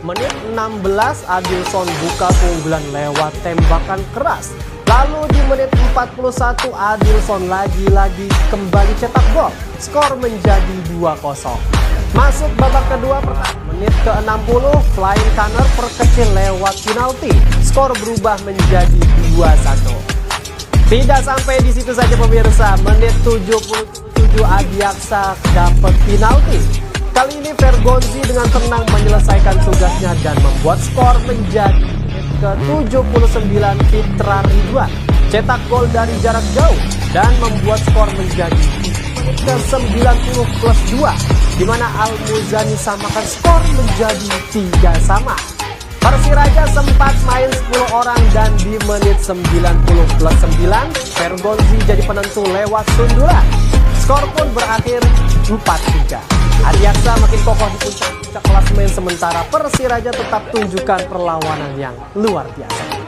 Menit 16 Adilson buka keunggulan lewat tembakan keras. Lalu di menit 41 Adilson lagi-lagi kembali cetak gol. Skor menjadi 2-0. Masuk babak kedua, menit ke-60 Flying Connor perkecil lewat penalti. Skor berubah menjadi 2-1. Tidak sampai di situ saja pemirsa, menit 77 Adiaksa dapat penalti. Kali ini Vergonzi dengan tenang menyelesaikan tugasnya dan membuat skor menjadi ke-79 Fitra Ridwan. Cetak gol dari jarak jauh dan membuat skor menjadi ke-90 plus 2, di mana Al-Muzani samakan skor menjadi 3-3. Persiraja sempat main 10 orang dan di menit 90 plus 9 Vergonzi jadi penentu lewat sundulan. Skor pun berakhir 4-3. Adiaksa makin kokoh di puncak klasemen, sementara Persiraja tetap tunjukkan perlawanan yang luar biasa.